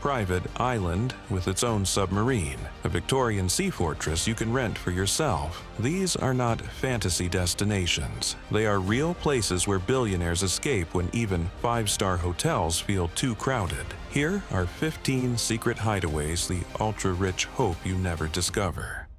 private island with its own submarine, a Victorian sea fortress you can rent for yourself. These are not fantasy destinations. They are real places where billionaires escape when even five-star hotels feel too crowded. Here are 15 secret hideaways the ultra-rich hope you never discover.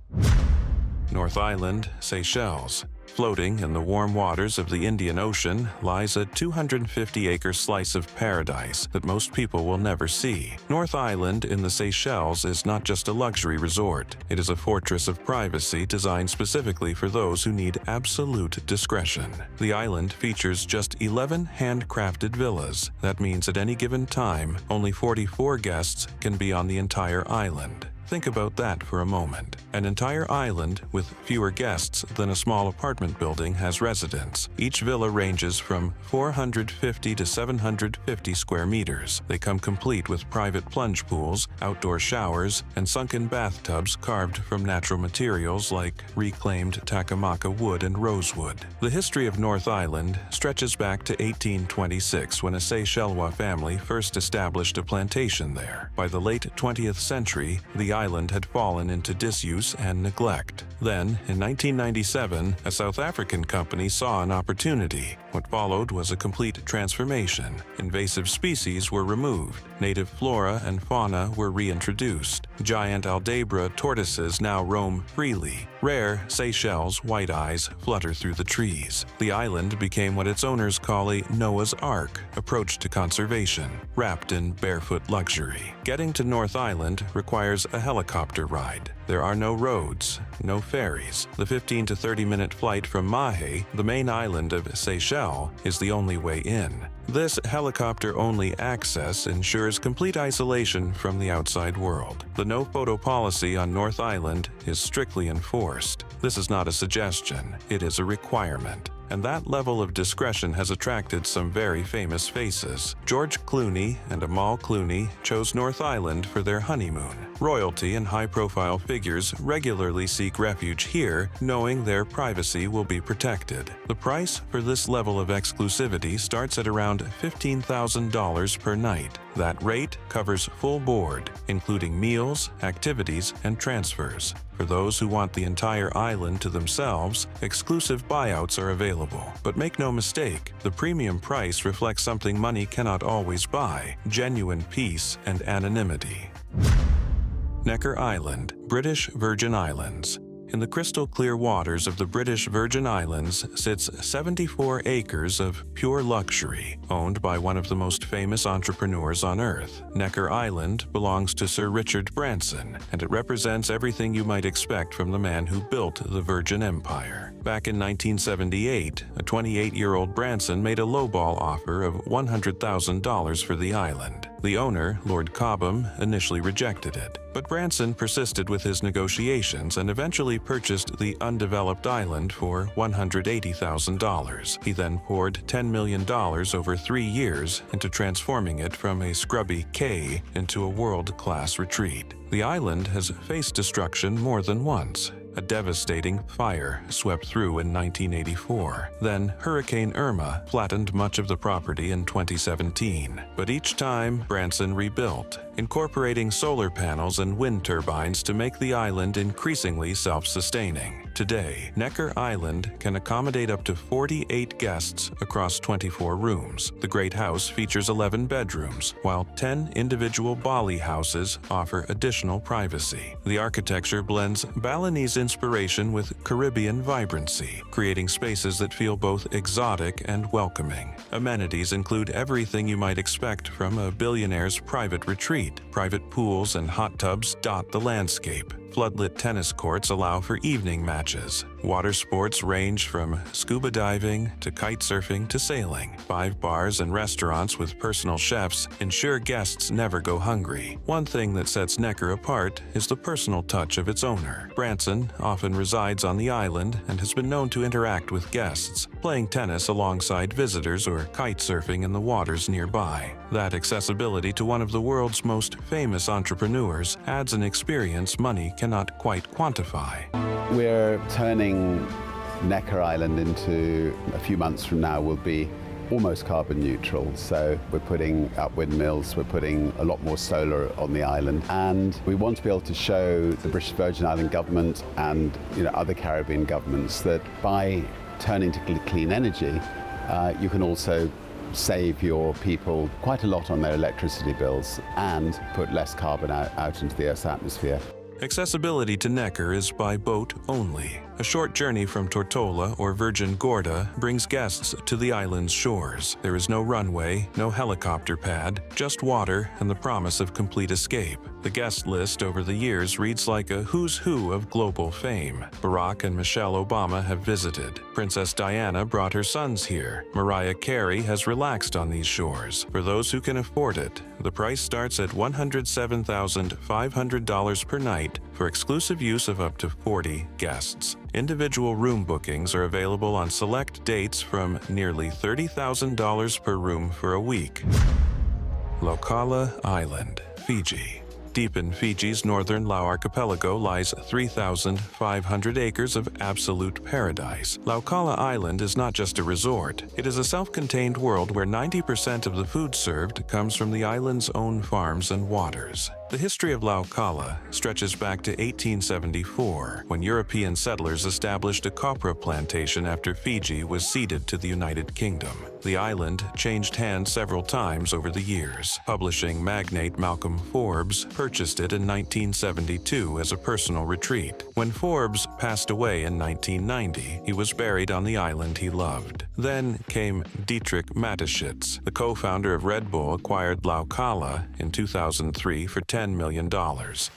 North Island, Seychelles. Floating in the warm waters of the Indian Ocean lies a 250-acre slice of paradise that most people will never see. North Island in the Seychelles is not just a luxury resort. It is a fortress of privacy designed specifically for those who need absolute discretion. The island features just 11 handcrafted villas. That means at any given time, only 44 guests can be on the entire island. Think about that for a moment. An entire island with fewer guests than a small apartment building has residents. Each villa ranges from 450 to 750 square meters. They come complete with private plunge pools, outdoor showers, and sunken bathtubs carved from natural materials like reclaimed Takamaka wood and rosewood. The history of North Island stretches back to 1826 when a Seychellois family first established a plantation there. By the late 20th century, the island had fallen into disuse and neglect. Then, in 1997, a South African company saw an opportunity. What followed was a complete transformation. Invasive species were removed. Native flora and fauna were reintroduced. Giant Aldabra tortoises now roam freely. Rare Seychelles white-eyes flutter through the trees. The island became what its owners call a Noah's Ark approach to conservation, wrapped in barefoot luxury. Getting to North Island requires a helicopter ride. There are no roads, no ferries. The 15 to 30-minute flight from Mahé, the main island of Seychelles, is the only way in. This helicopter-only access ensures complete isolation from the outside world. The no-photo policy on North Island is strictly enforced. This is not a suggestion, it is a requirement. And that level of discretion has attracted some very famous faces. George Clooney and Amal Clooney chose North Island for their honeymoon. Royalty and high-profile figures regularly seek refuge here, knowing their privacy will be protected. The price for this level of exclusivity starts at around $15,000 per night. That rate covers full board, including meals, activities, and transfers. For those who want the entire island to themselves, exclusive buyouts are available. But make no mistake, the premium price reflects something money cannot always buy: genuine peace and anonymity. Necker Island, British Virgin Islands. In the crystal-clear waters of the British Virgin Islands sits 74 acres of pure luxury, owned by one of the most famous entrepreneurs on Earth. Necker Island belongs to Sir Richard Branson, and it represents everything you might expect from the man who built the Virgin Empire. Back in 1978, a 28-year-old Branson made a lowball offer of $100,000 for the island. The owner, Lord Cobham, initially rejected it, but Branson persisted with his negotiations and eventually purchased the undeveloped island for $180,000. He then poured $10 million over 3 years into transforming it from a scrubby cay into a world-class retreat. The island has faced destruction more than once. A devastating fire swept through in 1984. Then Hurricane Irma flattened much of the property in 2017. But each time, Branson rebuilt, incorporating solar panels and wind turbines to make the island increasingly self-sustaining. Today, Necker Island can accommodate up to 48 guests across 24 rooms. The Great House features 11 bedrooms, while 10 individual Bali houses offer additional privacy. The architecture blends Balinese inspiration with Caribbean vibrancy, creating spaces that feel both exotic and welcoming. Amenities include everything you might expect from a billionaire's private retreat. Private pools and hot tubs dot the landscape. Floodlit tennis courts allow for evening matches. Water sports range from scuba diving to kite surfing to sailing. 5 bars and restaurants with personal chefs ensure guests never go hungry. One thing that sets Necker apart is the personal touch of its owner. Branson often resides on the island and has been known to interact with guests, playing tennis alongside visitors or kite surfing in the waters nearby. That accessibility to one of the world's most famous entrepreneurs adds an experience money cannot quite quantify. We're turning Necker Island into, a few months from now, will be almost carbon neutral. So we're putting up windmills, we're putting a lot more solar on the island, and we want to be able to show the British Virgin Island government and other Caribbean governments that by turning to clean energy, you can also save your people quite a lot on their electricity bills and put less carbon out into the Earth's atmosphere. Accessibility to Necker is by boat only. A short journey from Tortola or Virgin Gorda brings guests to the island's shores. There is no runway, no helicopter pad, just water and the promise of complete escape. The guest list over the years reads like a who's who of global fame. Barack and Michelle Obama have visited. Princess Diana brought her sons here. Mariah Carey has relaxed on these shores. For those who can afford it, the price starts at $107,500 per night for exclusive use of up to 40 guests. Individual room bookings are available on select dates from nearly $30,000 per room for a week. Laucala Island, Fiji. Deep in Fiji's northern Lau archipelago lies 3,500 acres of absolute paradise. Laucala Island is not just a resort. It is a self-contained world where 90% of the food served comes from the island's own farms and waters. The history of Laucala stretches back to 1874, when European settlers established a copra plantation after Fiji was ceded to the United Kingdom. The island changed hands several times over the years. Publishing magnate Malcolm Forbes purchased it in 1972 as a personal retreat. When Forbes passed away in 1990, he was buried on the island he loved. Then came Dietrich Mateschitz. The co-founder of Red Bull acquired Laucala in 2003 for $10 million.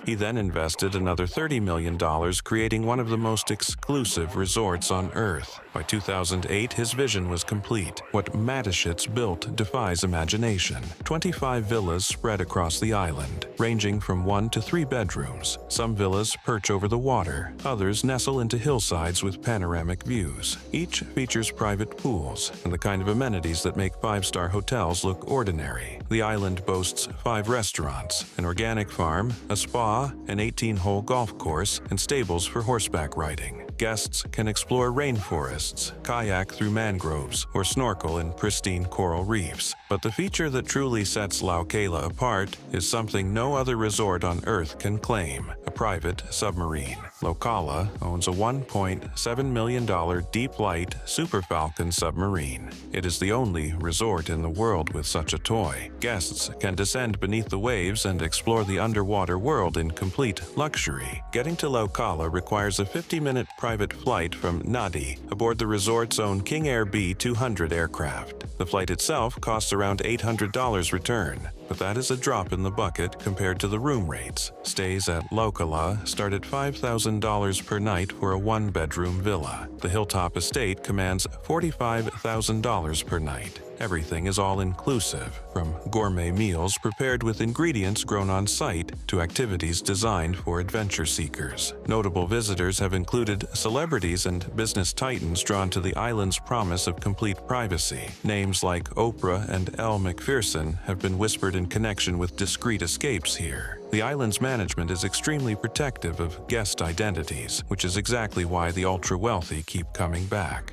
He then invested another $30 million, creating one of the most exclusive resorts on Earth. By 2008, his vision was complete. What Mateschitz built defies imagination. 25 villas spread across the island, ranging from 1 to 3 bedrooms. Some villas perch over the water, others nestle into hillsides with panoramic views. Each features private pools and the kind of amenities that make 5-star hotels look ordinary. The island boasts 5 restaurants, an organic farm, a spa, an 18-hole golf course, and stables for horseback riding. Guests can explore rainforests, kayak through mangroves, or snorkel in pristine coral reefs. But the feature that truly sets Laucala apart is something no other resort on Earth can claim: a private submarine. Laucala owns a $1.7 million deep-light Super Falcon submarine. It is the only resort in the world with such a toy. Guests can descend beneath the waves and explore the underwater world in complete luxury. Getting to Laucala requires a 50-minute private flight from Nadi aboard the resort's own King Air B200 aircraft. The flight itself costs around $800 return, but that is a drop in the bucket compared to the room rates. Stays at Laucala start at $5,000 per night for a 1-bedroom villa. The Hilltop Estate commands $45,000 per night. Everything is all-inclusive, from gourmet meals prepared with ingredients grown on site to activities designed for adventure seekers. Notable visitors have included celebrities and business titans drawn to the island's promise of complete privacy. Names like Oprah and Elle Macpherson have been whispered in connection with discreet escapes here. The island's management is extremely protective of guest identities, which is exactly why the ultra-wealthy keep coming back.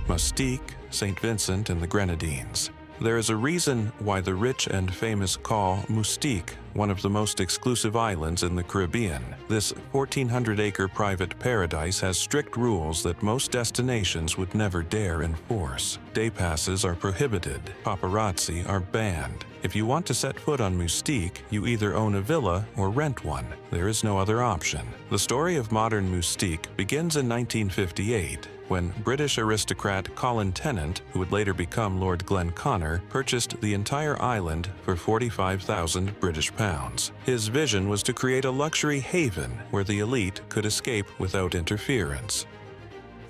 Mustique, St. Vincent and the Grenadines. There is a reason why the rich and famous call Mustique one of the most exclusive islands in the Caribbean. This 1,400-acre private paradise has strict rules that most destinations would never dare enforce. Day passes are prohibited. Paparazzi are banned. If you want to set foot on Mustique, you either own a villa or rent one. There is no other option. The story of modern Mustique begins in 1958, when British aristocrat Colin Tennant, who would later become Lord Glenconner, purchased the entire island for 45,000 British pounds. His vision was to create a luxury haven where the elite could escape without interference.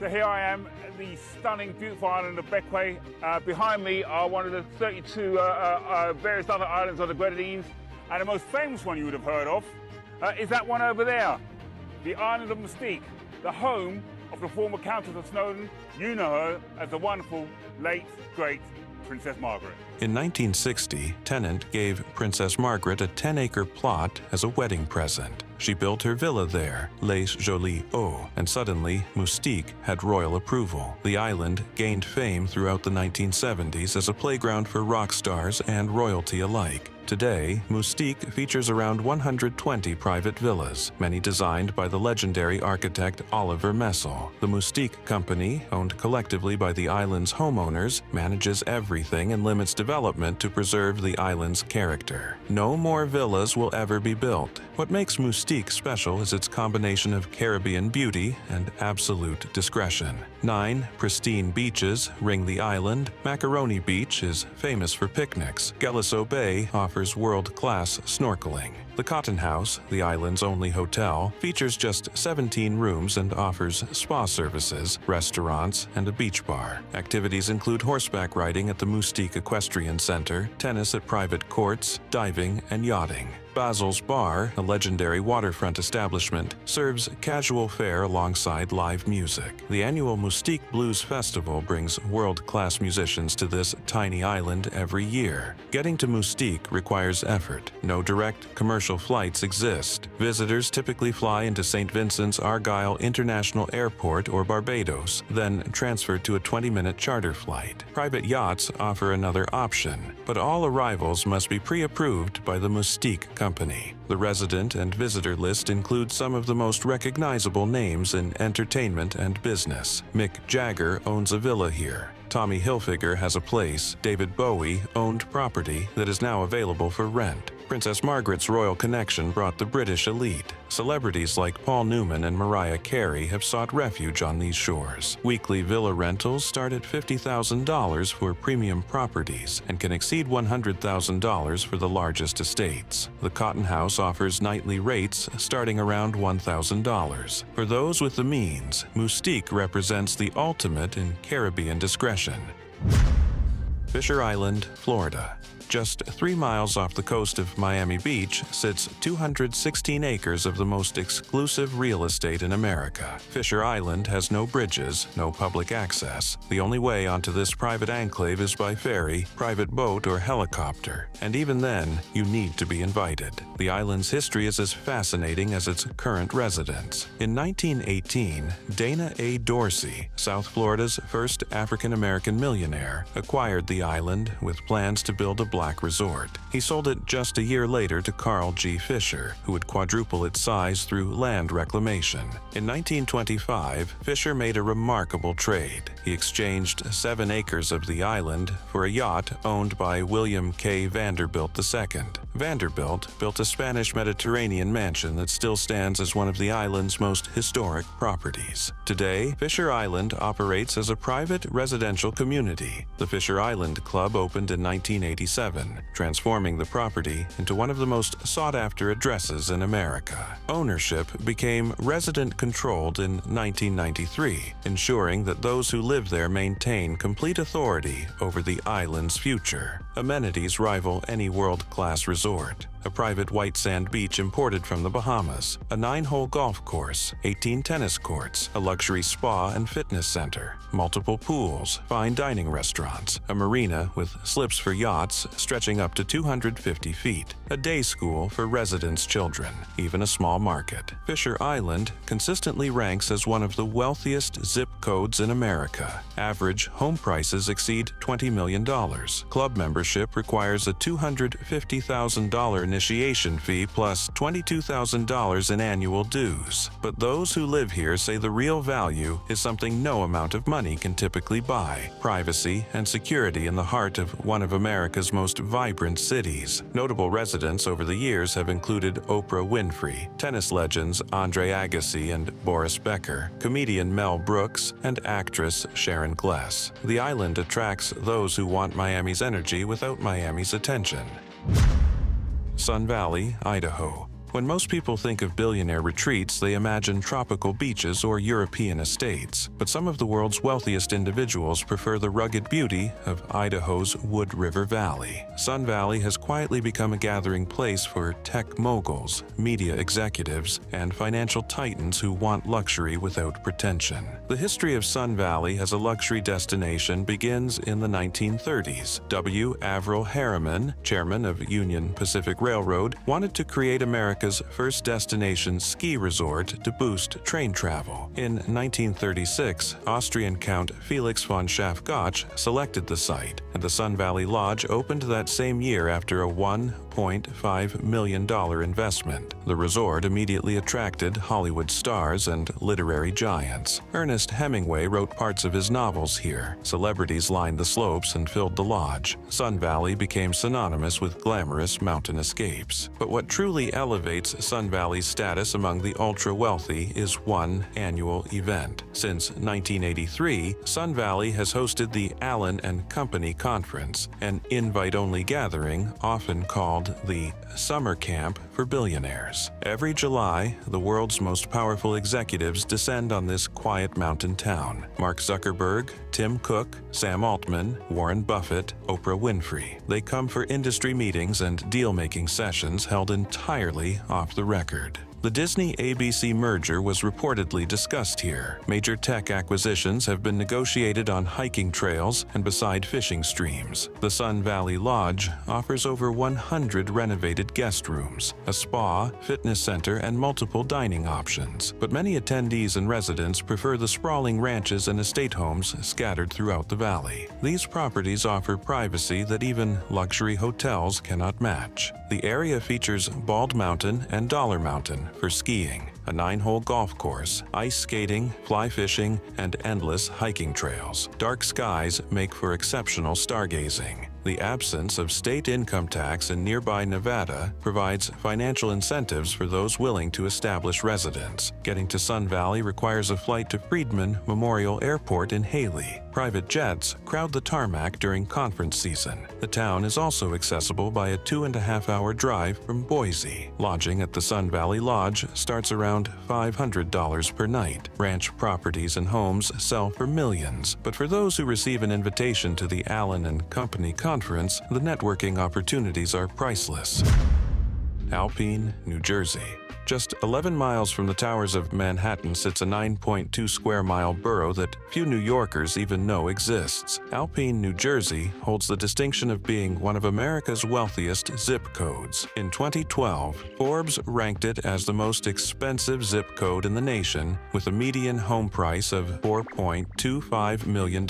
So here I am at the stunning, beautiful island of Bequia. Behind me are one of the 32 various other islands of the Grenadines, and the most famous one you would have heard of is that one over there, the island of Mustique, the home of the former Countess of Snowdon. You know her as the wonderful, late, great Princess Margaret. In 1960, Tennant gave Princess Margaret a 10-acre plot as a wedding present. She built her villa there, Les Jolies Eaux, and suddenly Moustique had royal approval. The island gained fame throughout the 1970s as a playground for rock stars and royalty alike. Today, Moustique features around 120 private villas, many designed by the legendary architect Oliver Messel. The Moustique Company, owned collectively by the island's homeowners, manages everything and limits development to preserve the island's character. No more villas will ever be built. What makes Moustique special is its combination of Caribbean beauty and absolute discretion. 9 pristine beaches ring the island. Macaroni Beach is famous for picnics. Geliso Bay offers world-class snorkeling. The Cotton House, the island's only hotel, features just 17 rooms and offers spa services, restaurants, and a beach bar. Activities include horseback riding at the Moustique Equestrian Center, tennis at private courts, diving, and yachting. Basil's Bar, a legendary waterfront establishment, serves casual fare alongside live music. The annual Moustique Blues Festival brings world-class musicians to this tiny island every year. Getting to Moustique requires effort. No direct commercial flights exist. Visitors typically fly into St. Vincent's Argyle International Airport or Barbados, then transferred to a 20-minute charter flight. Private yachts offer another option, but all arrivals must be pre-approved by the Moustique Company. The resident and visitor list includes some of the most recognizable names in entertainment and business. Mick Jagger owns a villa here. Tommy Hilfiger has a place. David Bowie owned property that is now available for rent. Princess Margaret's royal connection brought the British elite. Celebrities like Paul Newman and Mariah Carey have sought refuge on these shores. Weekly villa rentals start at $50,000 for premium properties and can exceed $100,000 for the largest estates. The Cotton House offers nightly rates starting around $1,000. For those with the means, Moustique represents the ultimate in Caribbean discretion. Fisher Island, Florida. Just 3 miles off the coast of Miami Beach sits 216 acres of the most exclusive real estate in America. Fisher Island has no bridges, no public access. The only way onto this private enclave is by ferry, private boat, or helicopter. And even then, you need to be invited. The island's history is as fascinating as its current residents. In 1918, Dana A. Dorsey, South Florida's first African-American millionaire, acquired the island with plans to build a black resort. He sold it just a year later to Carl G. Fisher, who would quadruple its size through land reclamation. In 1925, Fisher made a remarkable trade. He exchanged 7 acres of the island for a yacht owned by William K. Vanderbilt II. Vanderbilt built a Spanish Mediterranean mansion that still stands as one of the island's most historic properties. Today, Fisher Island operates as a private residential community. The Fisher Island Club opened in 1987, transforming the property into one of the most sought-after addresses in America. Ownership became resident-controlled in 1993, ensuring that those who live there maintain complete authority over the island's future. Amenities rival any world-class resort. A private white sand beach imported from the Bahamas, a 9-hole golf course, 18 tennis courts, a luxury spa and fitness center, multiple pools, fine dining restaurants, a marina with slips for yachts stretching up to 250 feet, a day school for residents' children, even a small market. Fisher Island consistently ranks as one of the wealthiest zip codes in America. Average home prices exceed $20 million. Club membership requires a $250,000 initiation fee plus $22,000 in annual dues. But those who live here say the real value is something no amount of money can typically buy: privacy and security in the heart of one of America's most vibrant cities. Notable residents over the years have included Oprah Winfrey, tennis legends Andre Agassi and Boris Becker, comedian Mel Brooks, and actress Sharon Gless. The island attracts those who want Miami's energy without Miami's attention. Sun Valley, Idaho. When most people think of billionaire retreats, they imagine tropical beaches or European estates. But some of the world's wealthiest individuals prefer the rugged beauty of Idaho's Wood River Valley. Sun Valley has quietly become a gathering place for tech moguls, media executives, and financial titans who want luxury without pretension. The history of Sun Valley as a luxury destination begins in the 1930s. W. Averell Harriman, chairman of Union Pacific Railroad, wanted to create America's America's first destination ski resort to boost train travel. In 1936, Austrian Count Felix von Schaff-Gotsch selected the site, and the Sun Valley Lodge opened that same year after a $1.5 million investment. The resort immediately attracted Hollywood stars and literary giants. Ernest Hemingway wrote parts of his novels here. Celebrities lined the slopes and filled the lodge. Sun Valley became synonymous with glamorous mountain escapes. But what truly elevates Sun Valley's status among the ultra-wealthy is one annual event. Since 1983, Sun Valley has hosted the Allen and Company Conference, an invite-only gathering often called the Summer Camp for Billionaires. Every July, the world's most powerful executives descend on this quiet mountain town. Mark Zuckerberg, Tim Cook, Sam Altman, Warren Buffett, Oprah Winfrey. They come for industry meetings and deal-making sessions held entirely off the record. The Disney-ABC merger was reportedly discussed here. Major tech acquisitions have been negotiated on hiking trails and beside fishing streams. The Sun Valley Lodge offers over 100 renovated guest rooms, a spa, fitness center, and multiple dining options. But many attendees and residents prefer the sprawling ranches and estate homes scattered throughout the valley. These properties offer privacy that even luxury hotels cannot match. The area features Bald Mountain and Dollar Mountain for skiing, a 9-hole golf course, ice skating, fly fishing, and endless hiking trails. Dark skies make for exceptional stargazing. The absence of state income tax in nearby Nevada provides financial incentives for those willing to establish residence. Getting to Sun Valley requires a flight to Friedman Memorial Airport in Haley. Private jets crowd the tarmac during conference season. The town is also accessible by a 2.5-hour drive from Boise. Lodging at the Sun Valley Lodge starts around $500 per night. Ranch properties and homes sell for millions, but for those who receive an invitation to the Allen and Company Conference, the networking opportunities are priceless. Alpine, New Jersey. Just 11 miles from the towers of Manhattan sits a 9.2-square-mile borough that few New Yorkers even know exists. Alpine, New Jersey holds the distinction of being one of America's wealthiest zip codes. In 2012, Forbes ranked it as the most expensive zip code in the nation, with a median home price of $4.25 million.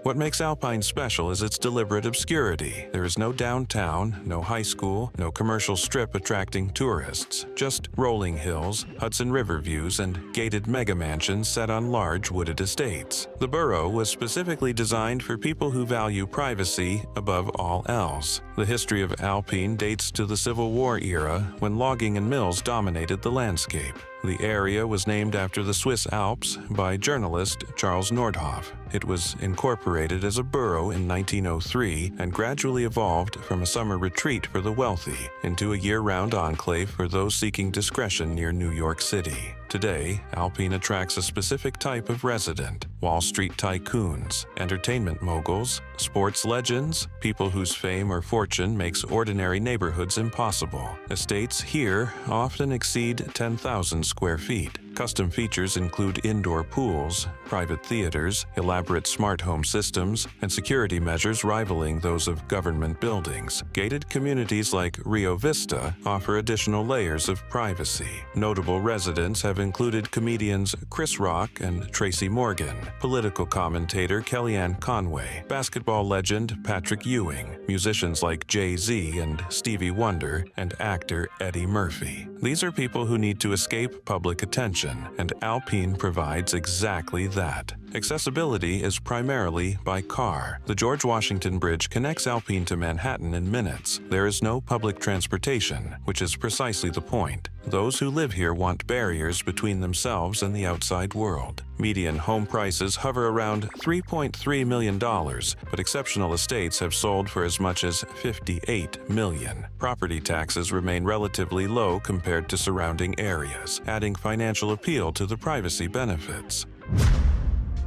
What makes Alpine special is its deliberate obscurity. There is no downtown, no high school, no commercial strip attracting tourists, just rolling hills, Hudson River views, and gated mega mansions set on large wooded estates. The borough was specifically designed for people who value privacy above all else. The history of Alpine dates to the Civil War era, when logging and mills dominated the landscape. The area was named after the Swiss Alps by journalist Charles Nordhoff. It was incorporated as a borough in 1903 and gradually evolved from a summer retreat for the wealthy into a year-round enclave for those seeking discretion near New York City. Today, Alpine attracts a specific type of resident: Wall Street tycoons, entertainment moguls, sports legends, people whose fame or fortune makes ordinary neighborhoods impossible. Estates here often exceed 10,000 square feet. Custom features include indoor pools, private theaters, elaborate smart home systems, and security measures rivaling those of government buildings. Gated communities like Rio Vista offer additional layers of privacy. Notable residents have included comedians Chris Rock and Tracy Morgan, political commentator Kellyanne Conway, basketball legend Patrick Ewing, musicians like Jay-Z and Stevie Wonder, and actor Eddie Murphy. These are people who need to escape public attention, and Alpine provides exactly that. Accessibility is primarily by car. The George Washington Bridge connects Alpine to Manhattan in minutes. There is no public transportation, which is precisely the point. Those who live here want barriers between themselves and the outside world. Median home prices hover around $3.3 million, but exceptional estates have sold for as much as $58 million. Property taxes remain relatively low compared to surrounding areas, adding financial appeal to the privacy benefits.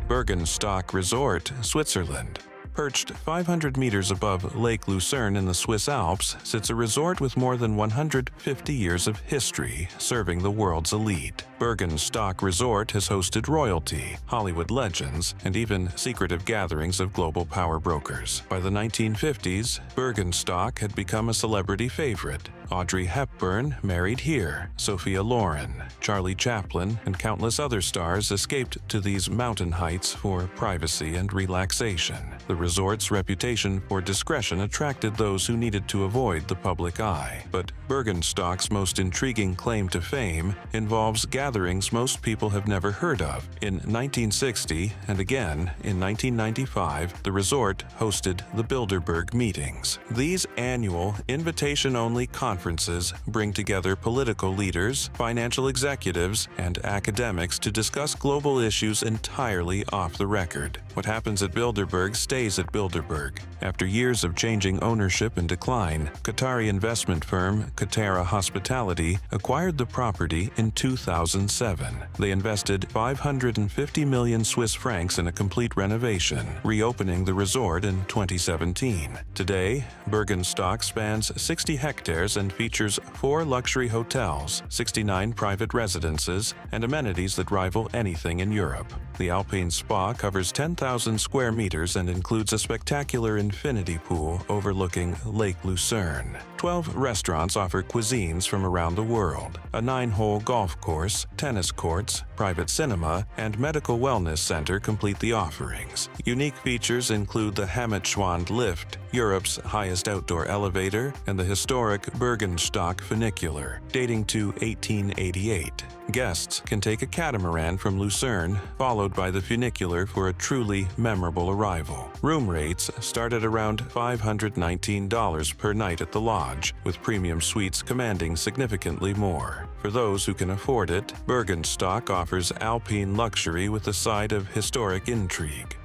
Bergenstock Resort, Switzerland. Perched 500 meters above Lake Lucerne in the Swiss Alps sits a resort with more than 150 years of history serving the world's elite. Bergenstock Resort has hosted royalty, Hollywood legends, and even secretive gatherings of global power brokers. By the 1950s, Bergenstock had become a celebrity favorite. Audrey Hepburn married here. Sophia Loren, Charlie Chaplin, and countless other stars escaped to these mountain heights for privacy and relaxation. The resort's reputation for discretion attracted those who needed to avoid the public eye. But Bergenstock's most intriguing claim to fame involves gatherings most people have never heard of. In 1960 and again in 1995, the resort hosted the Bilderberg meetings. These annual, invitation-only conferences bring together political leaders, financial executives, and academics to discuss global issues entirely off the record. What happens at Bilderberg stays at Bilderberg. After years of changing ownership and decline, Qatari investment firm Qatara Hospitality acquired the property in 2007. They invested 550 million Swiss francs in a complete renovation, reopening the resort in 2017. Today, Bergenstock spans 60 hectares and features 4 luxury hotels, 69 private residences, and amenities that rival anything in Europe. The Alpine Spa covers 10,000 square meters and includes a spectacular infinity pool overlooking Lake Lucerne. 12 restaurants offer cuisines from around the world. A 9-hole golf course, tennis courts, private cinema, and medical wellness center complete the offerings. Unique features include the Hammetschwand lift, Europe's highest outdoor elevator, and the historic Bergenstock funicular, dating to 1888. Guests can take a catamaran from Lucerne, followed by the funicular for a truly memorable arrival. Room rates start at around $519 per night at the lodge, with premium suites commanding significantly more. For those who can afford it, Bergenstock offers alpine luxury with a side of historic intrigue.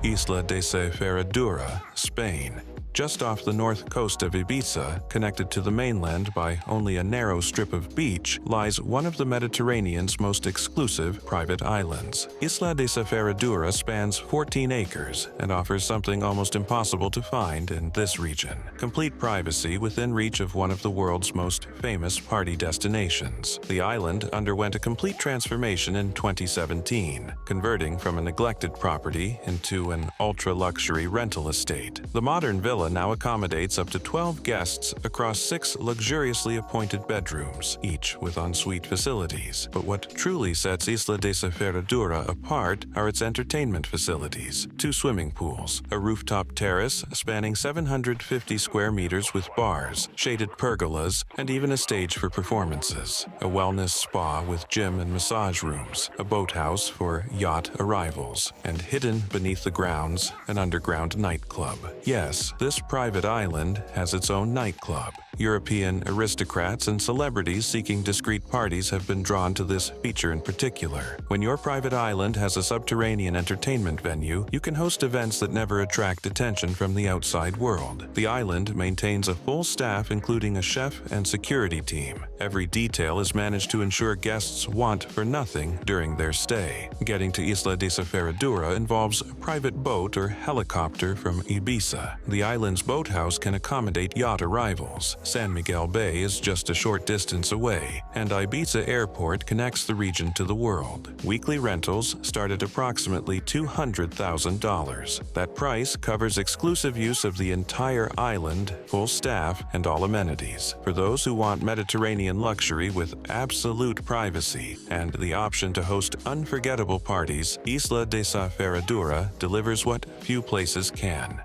Isla de Ferradura, Spain. Just off the north coast of Ibiza, connected to the mainland by only a narrow strip of beach, lies one of the Mediterranean's most exclusive private islands. Isla de Ferradura spans 14 acres and offers something almost impossible to find in this region: complete privacy within reach of one of the world's most famous party destinations. The island underwent a complete transformation in 2017, converting from a neglected property into an ultra-luxury rental estate. The modern villa now accommodates up to 12 guests across 6 luxuriously appointed bedrooms, each with ensuite facilities. But what truly sets Isla de Ferradura apart are its entertainment facilities: 2 swimming pools, a rooftop terrace spanning 750 square meters with bars, shaded pergolas, and even a stage for performances, a wellness spa with gym and massage rooms, a boathouse for yacht arrivals, and hidden beneath the grounds, an underground nightclub. Yes, this private island has its own nightclub. European aristocrats and celebrities seeking discreet parties have been drawn to this feature in particular. When your private island has a subterranean entertainment venue, you can host events that never attract attention from the outside world. The island maintains a full staff including a chef and security team. Every detail is managed to ensure guests want for nothing during their stay. Getting to Isla de Ferradura involves a private boat or helicopter from Ibiza. The island's boathouse can accommodate yacht arrivals. San Miguel Bay is just a short distance away, and Ibiza Airport connects the region to the world. Weekly rentals start at approximately $200,000. That price covers exclusive use of the entire island, full staff, and all amenities. For those who want Mediterranean luxury with absolute privacy and the option to host unforgettable parties, Isla de Ferradura delivers what few places can.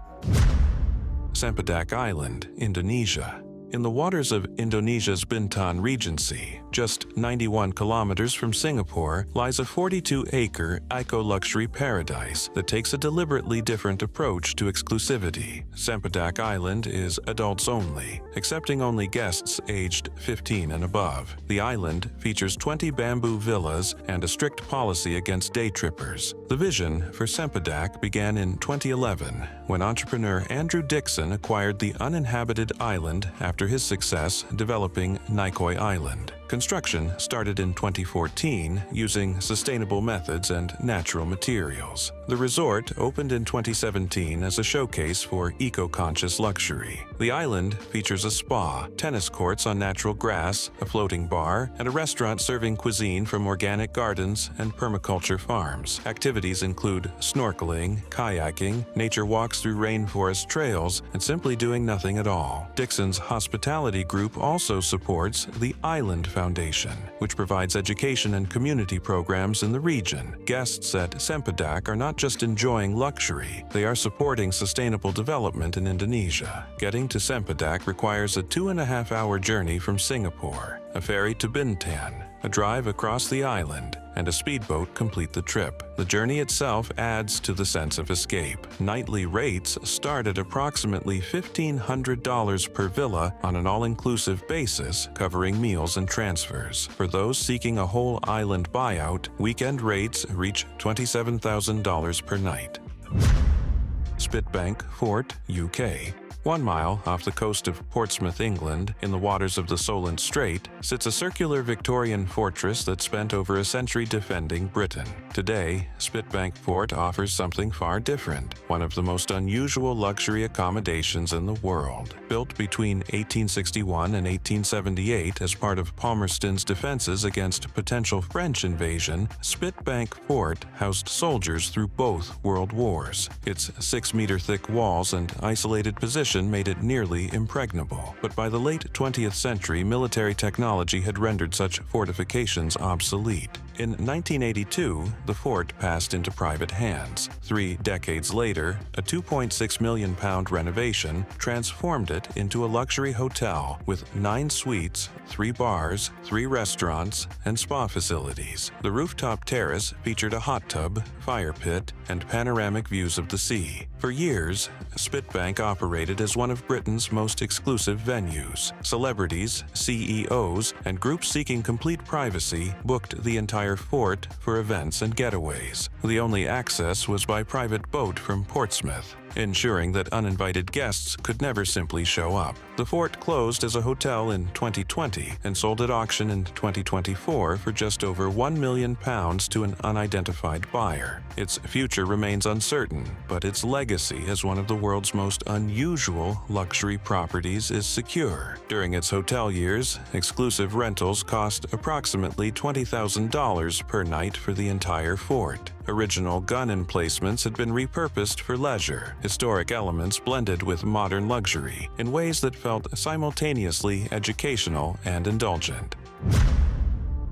Sempedak Island, Indonesia. In the waters of Indonesia's Bintan Regency, just 91 kilometers from Singapore, lies a 42-acre eco-luxury paradise that takes a deliberately different approach to exclusivity. Sempedak Island is adults only, accepting only guests aged 15 and above. The island features 20 bamboo villas and a strict policy against day trippers. The vision for Sempedak began in 2011, when entrepreneur Andrew Dixon acquired the uninhabited island after his success developing Nicoy Island. Construction started in 2014 using sustainable methods and natural materials. The resort opened in 2017 as a showcase for eco-conscious luxury. The island features a spa, tennis courts on natural grass, a floating bar, and a restaurant serving cuisine from organic gardens and permaculture farms. Activities include snorkeling, kayaking, nature walks through rainforest trails, and simply doing nothing at all. Dixon's hospitality group also supports the Island Foundation, which provides education and community programs in the region. Guests at Sempedak are not just enjoying luxury, they are supporting sustainable development in Indonesia. Getting to Sempedak requires a 2.5-hour journey from Singapore, a ferry to Bintan, a drive across the island, and a speedboat complete the trip. The journey itself adds to the sense of escape. Nightly rates start at approximately $1,500 per villa on an all-inclusive basis, covering meals and transfers. For those seeking a whole island buyout, weekend rates reach $27,000 per night. Spitbank Fort, UK. 1 mile off the coast of Portsmouth, England, in the waters of the Solent Strait, sits a circular Victorian fortress that spent over a century defending Britain. Today, Spitbank Fort offers something far different, one of the most unusual luxury accommodations in the world. Built between 1861 and 1878 as part of Palmerston's defenses against potential French invasion, Spitbank Fort housed soldiers through both world wars. Its 6-meter-thick walls and isolated position made it nearly impregnable, but by the late 20th century, military technology had rendered such fortifications obsolete. In 1982, the fort passed into private hands. 3 decades later, a £2.6 million renovation transformed it into a luxury hotel with 9 suites, 3 bars, 3 restaurants, and spa facilities. The rooftop terrace featured a hot tub, fire pit, and panoramic views of the sea. For years, Spitbank operated as one of Britain's most exclusive venues. Celebrities, CEOs, and groups seeking complete privacy booked the entire fort for events and getaways. The only access was by private boat from Portsmouth, ensuring that uninvited guests could never simply show up. The fort closed as a hotel in 2020 and sold at auction in 2024 for just over £1 million to an unidentified buyer. Its future remains uncertain, but its legacy as one of the world's most unusual luxury properties is secure. During its hotel years, exclusive rentals cost approximately $20,000 per night for the entire fort. Original gun emplacements had been repurposed for leisure, historic elements blended with modern luxury in ways that felt simultaneously educational and indulgent.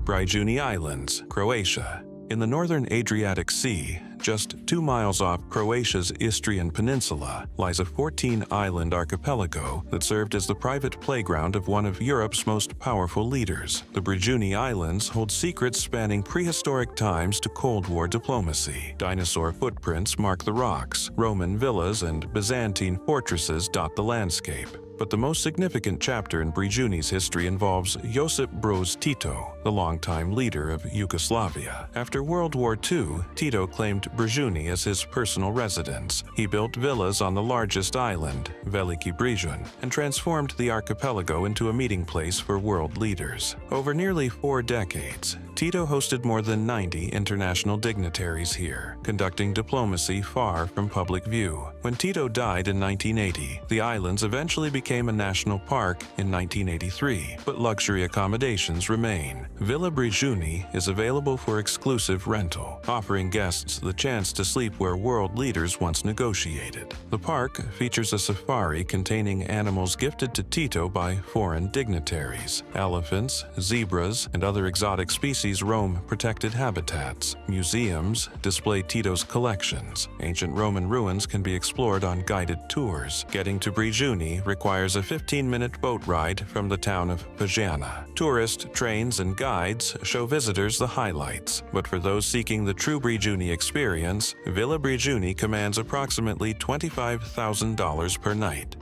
Brijuni Islands, Croatia. In the northern Adriatic Sea, just 2 miles off Croatia's Istrian Peninsula, lies a 14-island archipelago that served as the private playground of one of Europe's most powerful leaders. The Brijuni Islands hold secrets spanning prehistoric times to Cold War diplomacy. Dinosaur footprints mark the rocks, Roman villas and Byzantine fortresses dot the landscape. But the most significant chapter in Brijuni's history involves Josip Broz Tito, the longtime leader of Yugoslavia. After World War II, Tito claimed Brijuni as his personal residence. He built villas on the largest island, Veliki Brijun, and transformed the archipelago into a meeting place for world leaders. Over nearly 4 decades, Tito hosted more than 90 international dignitaries here, conducting diplomacy far from public view. When Tito died in 1980, the islands eventually became a national park in 1983, but luxury accommodations remain. Villa Brijuni is available for exclusive rental, offering guests the chance to sleep where world leaders once negotiated. The park features a safari containing animals gifted to Tito by foreign dignitaries. Elephants, zebras, and other exotic species roam protected habitats. Museums display Tito's collections. Ancient Roman ruins can be explored on guided tours. Getting to Brijuni requires a 15-minute boat ride from the town of Pajana. Tourist trains and guides show visitors the highlights, but for those seeking the true Brijuni experience, Villa Brijuni commands approximately $25,000 per night.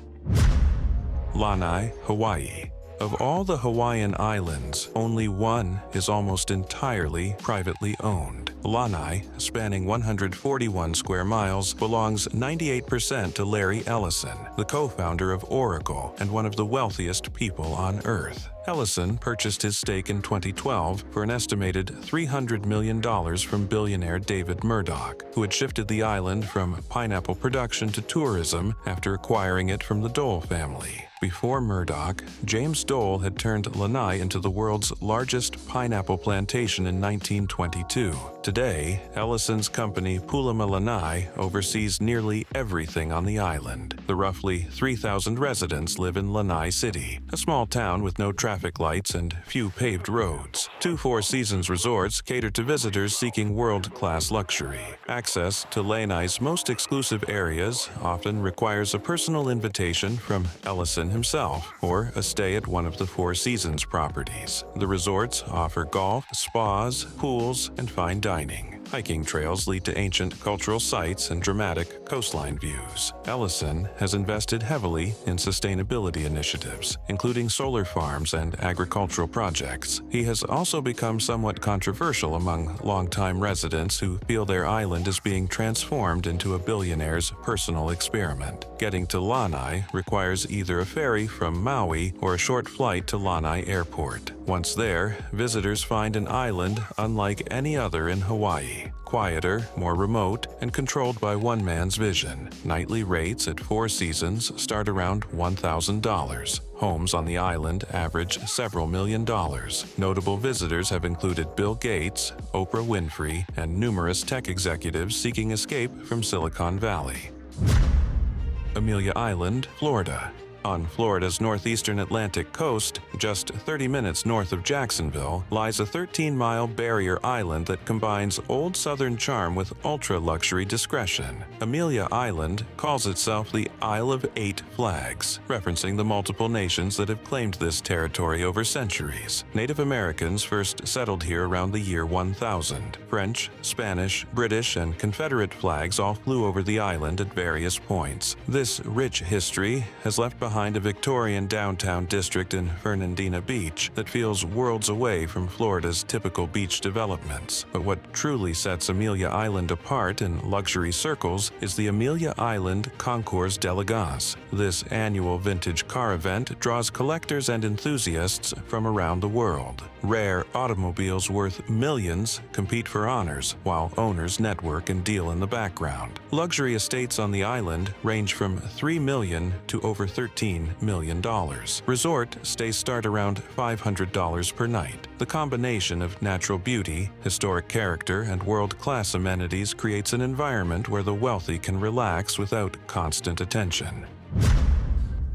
Lanai, Hawaii. Of all the Hawaiian islands, only one is almost entirely privately owned. Lanai, spanning 141 square miles, belongs 98% to Larry Ellison, the co-founder of Oracle and one of the wealthiest people on Earth. Ellison purchased his stake in 2012 for an estimated $300 million from billionaire David Murdoch, who had shifted the island from pineapple production to tourism after acquiring it from the Dole family. Before Murdoch, James Dole had turned Lanai into the world's largest pineapple plantation in 1922. Today, Ellison's company Pulama Lanai oversees nearly everything on the island. The roughly 3,000 residents live in Lanai City, a small town with no traffic lights and few paved roads. Two Four Seasons resorts cater to visitors seeking world-class luxury. Access to Lanai's most exclusive areas often requires a personal invitation from Ellison himself or a stay at one of the Four Seasons properties. The resorts offer golf, spas, pools, and fine dining. Hiking trails lead to ancient cultural sites and dramatic coastline views. Ellison has invested heavily in sustainability initiatives, including solar farms and agricultural projects. He has also become somewhat controversial among longtime residents who feel their island is being transformed into a billionaire's personal experiment. Getting to Lanai requires either a ferry from Maui or a short flight to Lanai Airport. Once there, visitors find an island unlike any other in Hawaii. Quieter, more remote, and controlled by one man's vision. Nightly rates at Four Seasons start around $1,000. Homes on the island average several $1 million. Notable visitors have included Bill Gates, Oprah Winfrey, and numerous tech executives seeking escape from Silicon Valley. Amelia Island, Florida. On Florida's northeastern Atlantic coast, just 30 minutes north of Jacksonville, lies a 13-mile barrier island that combines old Southern charm with ultra-luxury discretion. Amelia Island calls itself the Isle of Eight Flags, referencing the multiple nations that have claimed this territory over centuries. Native Americans first settled here around the year 1000. French, Spanish, British, and Confederate flags all flew over the island at various points. This rich history has left behind a Victorian downtown district in Fernandina Beach that feels worlds away from Florida's typical beach developments. But what truly sets Amelia Island apart in luxury circles is the Amelia Island Concours d'Elegance. This annual vintage car event draws collectors and enthusiasts from around the world. Rare automobiles worth millions compete for honors, while owners network and deal in the background. Luxury estates on the island range from $3 million to over $13 million. Resort stays start around $500 per night. The combination of natural beauty, historic character, and world-class amenities creates an environment where the wealthy can relax without constant attention.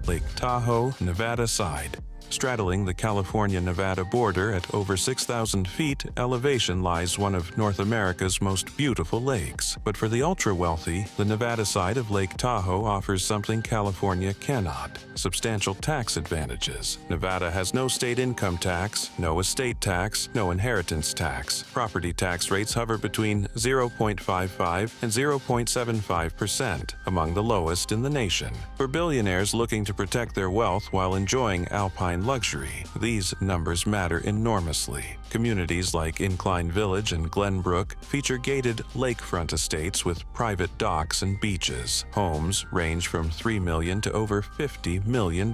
Lake Tahoe, Nevada side. Straddling the California-Nevada border at over 6,000 feet elevation lies one of North America's most beautiful lakes. But for the ultra-wealthy, the Nevada side of Lake Tahoe offers something California cannot: substantial tax advantages. Nevada has no state income tax, no estate tax, no inheritance tax. Property tax rates hover between 0.55 and 0.75%, among the lowest in the nation. For billionaires looking to protect their wealth while enjoying alpine luxury, these numbers matter enormously. Communities like Incline Village and Glenbrook feature gated lakefront estates with private docks and beaches. Homes range from $3 million to over $50 million.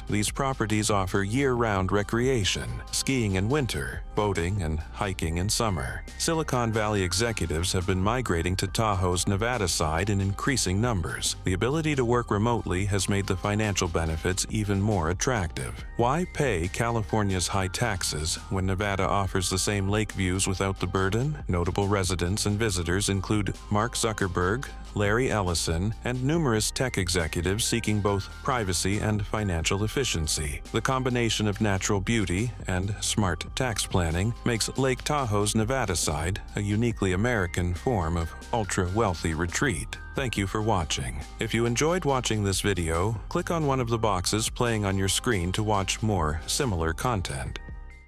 These properties offer year-round recreation, skiing in winter, boating, and hiking in summer. Silicon Valley executives have been migrating to Tahoe's Nevada side in increasing numbers. The ability to work remotely has made the financial benefits even more attractive. Why pay California's high taxes when Nevada offers the same lake views without the burden? Notable residents and visitors include Mark Zuckerberg, Larry Ellison, and numerous tech executives seeking both privacy and financial efficiency. The combination of natural beauty and smart tax planning makes Lake Tahoe's Nevada side a uniquely American form of ultra-wealthy retreat. Thank you for watching. If you enjoyed watching this video, click on one of the boxes playing on your screen to watch more similar content.